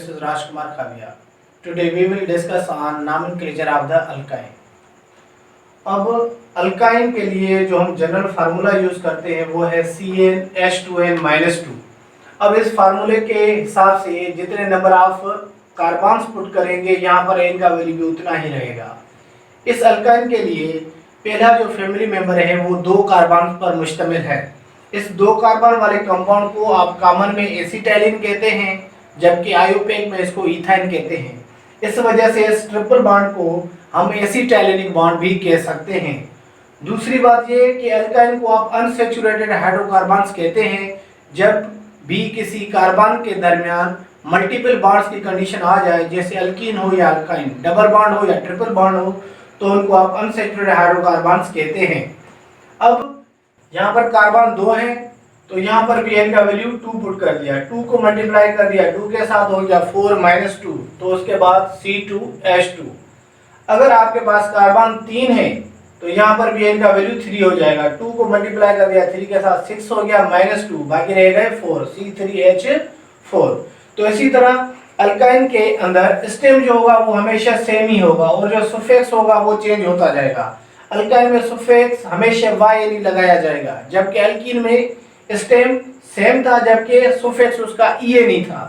this is Rajkumar Khavia. Today we will discuss on nomenclature of the alkyne. अब alkyne के लिए जो हम जनरल फार्मूला यूज करते हैं वो है CnH2n-2। अब इस फार्मूले के हिसाब से जितने नंबर ऑफ कार्बन्स पुट करेंगे यहाँ पर n का वैल्यू भी उतना ही रहेगा। इस अल्काइन के लिए पहला जो फैमिली मेंबर है वो 2 कार्बन पर मुश्तमिल है। इस 2 कार्बन वाले कंपाउंड को आप कॉमन में एसिटाइलिन कहते हैं, जबकि आयोपेक में इसको इथाइन कहते हैं। इस वजह से इस ट्रिपल बॉन्ड को हम एसिटाइलिनिक बॉन्ड भी कह सकते हैं। दूसरी बात ये कि अल्काइन को आप अनसैचुरेटेड हाइड्रोकार्बन्स कहते हैं। जब भी किसी कार्बन के दरमियान मल्टीपल बॉन्ड्स की कंडीशन आ जाए, जैसे अल्कीन हो या अल्काइन, डबल बॉन्ड हो या ट्रिपल बॉन्ड हो, तो उनको आप अनसैचुरेटेड हाइड्रोकार्बन्स कहते हैं। अब यहाँ पर कार्बन 2 हैं तो यहाँ पर भी n का वैल्यू 2 पुट कर दिया, 2 को मल्टीप्लाई कर दिया, 2 के साथ हो गया 4 - 2, तो उसके बाद C2H2। अगर आपके पास कार्बन 3 है तो यहाँ पर भी n का वैल्यू 3 हो जाएगा, 2 को मल्टीप्लाई कर दिया, 3 के साथ 6 हो गया -2, बाकी रह गए 4, C3H4। तो इसी तरह अल्काइन के अंदर स्टेम जो होगा वो हमेशा सेम ही होगा और जो सफिक्स होगा वो चेंज होता जाएगा। अल्काइन में सफिक्स हमेशा YN लगाया जाएगा, जबकि अल्कीन में स्टेम सेम था जबकि सफिक्स उसका EN था।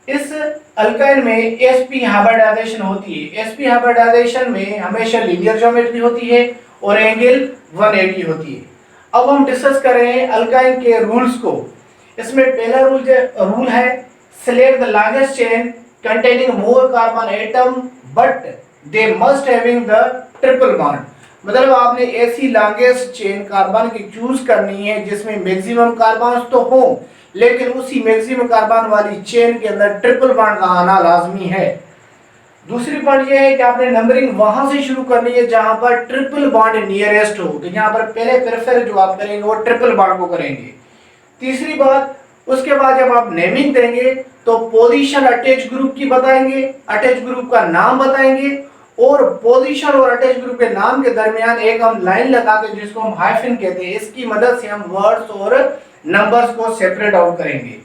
इस अल्काइन में sp हाइब्रिडाइजेशन होती है। sp हाइब्रिडाइजेशन में हमेशा लीनियर ज्योमेट्री होती है और एंगल 180 होती है। अब हम डिस्कस करें अल्काइन के रूल्स को। इसमें पहला रूल है select the longest chain containing more carbon atom but they must having the triple bond। मतलब आपने ऐसी लॉन्गेस्ट चेन कार्बन की चूज करनी है जिसमें मैक्सिमम कार्बन तो हो, लेकिन उसी मैक्सिमम कार्बन वाली चेन के अंदर ट्रिपल बॉन्ड का आना लाजमी है। दूसरी पॉइंट ये है कि आपने नंबरिंग वहां से शुरू करनी है जहां पर ट्रिपल बॉन्ड नियरेस्ट हो, तो यहाँ पर पहले प्रेफर जो आप करेंगे वो ट्रिपल बॉन्ड को करेंगे। तीसरी बात, उसके बाद जब आप नेमिंग देंगे तो पोजीशन अटैच ग्रुप की बताएंगे, अटैच ग्रुप का नाम बताएंगे और पोजीशन और अटैच ग्रुप के नाम के दरमियान एक हम लाइन लगाते हैं जिसको हम हाइफन कहते हैं। इसकी मदद से हम वर्ड्स और नंबर्स को सेपरेट आउट करेंगे।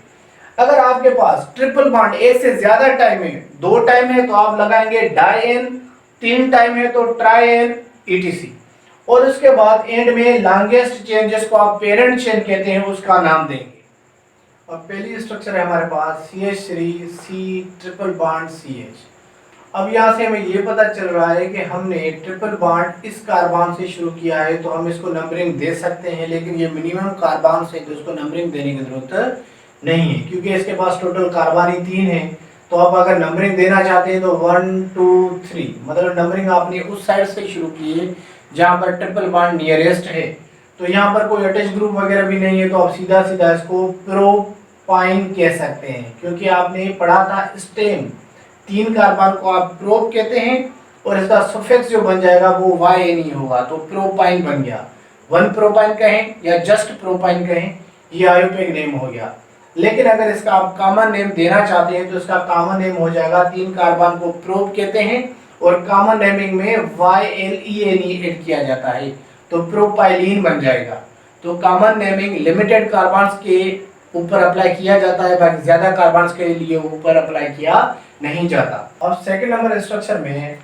अगर आपके पास ट्रिपल बॉन्ड एक से ज्यादा टाइम है, 2 टाइम है तो आप लगाएंगे डाई-एन, 3 टाइम है तो ट्राई-एन etc। और उसके बाद एंड में लॉन्गेस्ट चेन जिसको आप पेरेंट चेन कहते हैं उसका नाम देंगे। और पहली स्ट्रक्चर है हमारे पास CH3C ट्रिपल बॉन्ड CH। अब यहाँ से हमें ये पता चल रहा है कि हमने ट्रिपल बॉन्ड इस कार्बन से शुरू किया है तो हम इसको नंबरिंग दे सकते हैं, लेकिन ये मिनिमम कार्बन से तो इसको नंबरिंग देने की जरूरत नहीं है क्योंकि इसके पास टोटल कार्बन ही 3 है। तो आप अगर नंबरिंग देना चाहते हैं तो 1 2 3 मतलब नंबरिंग आपने उस साइड से शुरू की है जहाँ पर ट्रिपल बॉन्ड नियरेस्ट है। तो यहाँ पर कोई अटैच ग्रुप वगैरह भी नहीं है तो आप सीधा सीधा इसको प्रोपाइन कह सकते हैं, क्योंकि आपने पढ़ा था स्टेम 3 कार्बन को आप प्रोप कहते हैं और इसका सफिक्स जो बन जाएगा वो YN होगा, तो प्रोपाइन बन गया। 1 प्रोपाइन कहें या जस्ट प्रोपाइन कहें, ये आयोपेक नेम हो गया। लेकिन अगर इसका आप कॉमन नेम देना चाहते हैं तो इसका कॉमन नेम हो जाएगा, 3 कार्बन को प्रोप कहते हैं और कॉमन नेमिंग में YLENE ऐड किया जाता है तो प्रोपाइलीन बन जाएगा। तो कॉमन नेमिंग लिमिटेड कार्बन्स के ऊपर अप्लाई किया जाता है, बाकी ज्यादा कार्बन्स के लिए ऊपर अप्लाई किया नहीं जाता। अब सेकंड नंबर स्ट्रक्चर में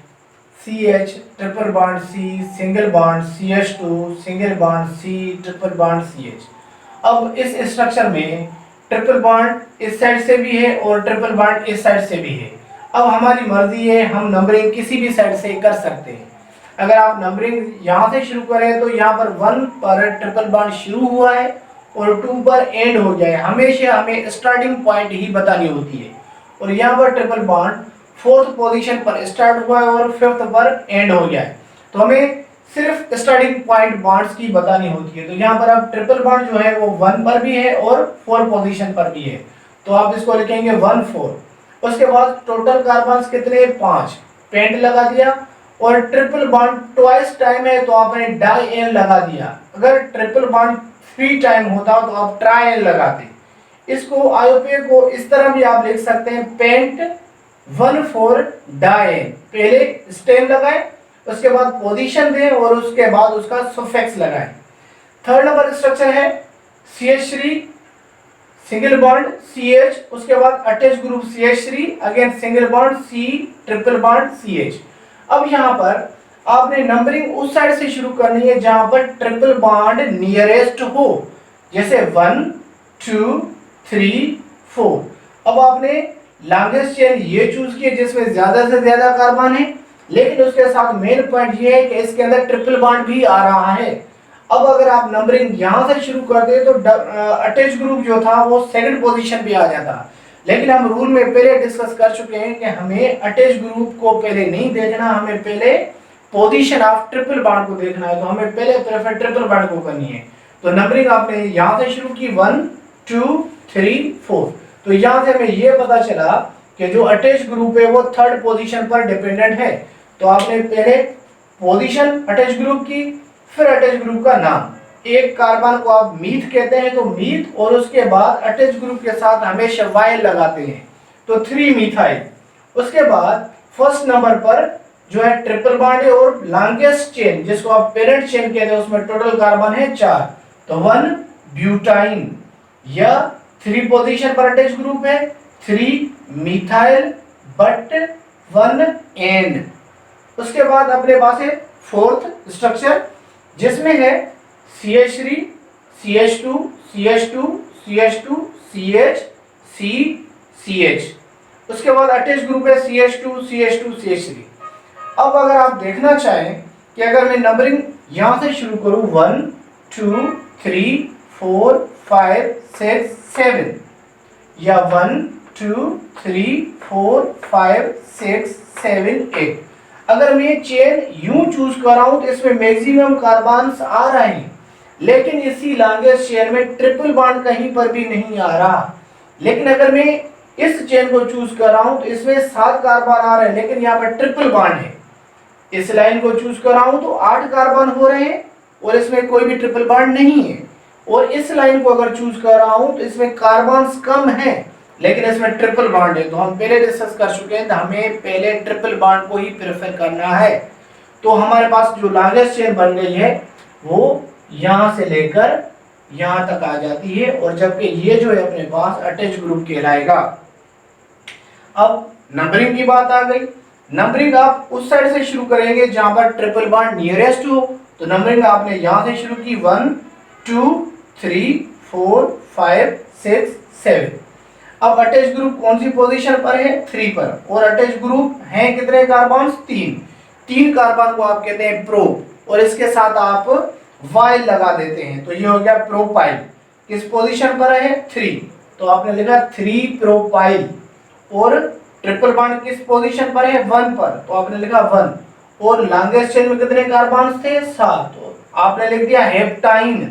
CH triple bond C single bond CH2 single bond C triple bond CH। अब इस स्ट्रक्चर में ट्रिपल बॉन्ड इस साइड से भी है और ट्रिपल बॉन्ड इस साइड से भी है। अब हमारी मर्जी है, हम नंबरिंग किसी भी साइड से कर सकते हैं। अगर आप नंबरिंग यहाँ से शुरू करें तो यहाँ पर 1 पर ट्रिपल बॉन्ड शुरू हुआ है और 2 पर एंड हो गया है। हमेशा हमें स्टार्टिंग पॉइंट ही बतानी होती है और यहाँ पर ट्रिपल बॉन्ड 4th पोजीशन पर स्टार्ट हुआ है और 5th पर एंड हो गया है, तो हमें सिर्फ स्टार्टिंग पॉइंट बॉन्ड्स की बतानी होती है। तो यहाँ पर अब ट्रिपल बॉन्ड जो है वो 1 पर भी है और 4 पोजीशन पर भी है, तो आप इसको लिखेंगे 1 4। उसके बाद टोटल कार्बन्स कितने, 5, पेंट लगा दिया और ट्रिपल बॉन्ड ट्वाइस टाइम है तो आपने डाई-एन लगा दिया। अगर ट्रिपल बॉन्ड 3 टाइम होता तो आप ट्राई-एन लगाते। इसको आयोपेक को इस तरह भी आप लिख सकते हैं, पेंट 1 4 डाई-एन। पहले स्टेम लगाए, उसके बाद पोजीशन दें और उसके बाद उसका सफिक्स लगाएं। थर्ड नंबर स्ट्रक्चर है CH3 सिंगल बॉन्ड CH, उसके बाद attach group CH3, again single bond C, triple bond CH। अब यहाँ पर आपने नंबरिंग उस साइड से शुरू करनी है जहां पर ट्रिपल बॉन्ड नियरेस्ट हो, जैसे 1 2 3 4। अब आपने लॉन्गेस्ट चेन ये चूज किया जिसमें ज्यादा से ज्यादा कार्बन है, लेकिन उसके साथ मेन पॉइंट ये है कि इसके अंदर ट्रिपल बॉन्ड भी आ रहा है। अब अगर आप नंबरिंग यहां से शुरू कर दे तो अटैच ग्रुप जो था वो सेकंड पोजीशन पे आ जाता, लेकिन हम रूल में पहले डिस्कस कर चुके हैं कि हमें अटैच ग्रुप को पहले नहीं देखना, हमें पहले पोजीशन ऑफ ट्रिपल बॉन्ड को देखना है। तो हमें पहले प्रेफर ट्रिपल बॉन्ड को करनी है। तो नंबरिंग आपने यहां से शुरू की 1 2 3 4। तो यहां से हमें यह पता चला कि जो अटैच ग्रुप है वो थर्ड पोजीशन पर डिपेंडेंट है। तो आपने पहले पोजीशन अटैच ग्रुप की, फिर अटैच ग्रुप का नाम। एक कार्बन को आप मीथ कहते हैं तो मीथ, और उसके बाद अटैच ग्रुप के साथ हमेशा वाइल लगाते हैं तो 3 मिथाइल। उसके बाद फर्स्ट नंबर पर जो है ट्रिपल बॉन्ड है, और लॉन्गेस्ट चेन जिसको आप पेरेंट चेन कहते हैं उसमें टोटल कार्बन है 4, तो 1 ब्यूटाइन। या 3 पोजीशन पर अटैच ग्रुप है, 3 मिथाइल बट 1 एंड। उसके बाद अपने पास है फोर्थ स्ट्रक्चर जिसमें है CH3 CH2 CH2 CH2 CH C CH। उसके बाद अटैच ग्रुप है CH2 CH2 CH3। अब अगर आप देखना चाहें कि अगर मैं नंबरिंग यहां से शुरू करूं 1 2 3 4 5 6 7, या 1 2 3 4 5 6 7 8, अगर मैं चेन यूं चूज कर रहा हूं तो इसमें मैक्सिमम कार्बन्स आ रहे हैं, लेकिन इसी लॉन्गेस्ट चेन में ट्रिपल बॉन्ड कहीं पर भी नहीं आ रहा। लेकिन अगर मैं इस चेन को चूज कर रहा हूं तो इसमें 7 कार्बन आ रहे हैं, लेकिन यहाँ पर ट्रिपल बॉन्ड है। इस लाइन को चूज कर रहा हूं तो 8 कार्बन हो रहे हैं और इसमें कोई भी ट्रिपल बॉन्ड नहीं है। और इस लाइन को अगर चूज कर रहा हूं तो इसमें कार्बन्स कम है, लेकिन इसमें ट्रिपल बॉन्ड है। तो हम पहले डिस्कस कर चुके हैं, तो हमें पहले ट्रिपल बॉन्ड को ही प्रेफर करना है। तो हमारे पास जो लॉन्गेस्ट चेन बन गई है वो यहां से लेकर यहां तक आ जाती है, और जबकि ये जो है अपने पास अटैच ग्रुप कहलाएगा। अब नंबरिंग की बात आ गई। नंबरिंग आप उस साइड से शुरू करेंगे जहां पर ट्रिपल बॉन्ड नियरेस्ट हो। तो नंबरिंग आपने यहां से शुरू की 1 2 3 4 5 6 7। अब अटैच ग्रुप कौन सी पोजीशन पर है? 3 पर। और अटैच ग्रुप हैं कितने कार्बन? 3 कार्बन को आप कहते हैं प्रो, और इसके साथ आप वाइल लगा देते हैं तो ये हो गया प्रोपाइल। किस पोजीशन पर है? 3, तो आपने लिखा 3 प्रोपाइल। और ट्रिपल बॉन्ड किस पोजीशन पर है? 1 पर, तो आपने लिखा 1। और लॉन्गेस्ट चेन में कितने कार्बन थे? 7, तो आपने लिख दिया हेप्टाइन,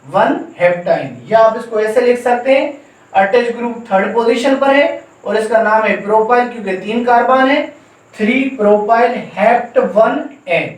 1 हेप्टाइन। या आप इसको ऐसे लिख सकते हैं, अटैच ग्रुप थर्ड पोजीशन पर है और इसका नाम है प्रोपाइल क्योंकि 3 कार्बन है, 3 प्रोपाइल हेप्ट 1 एन।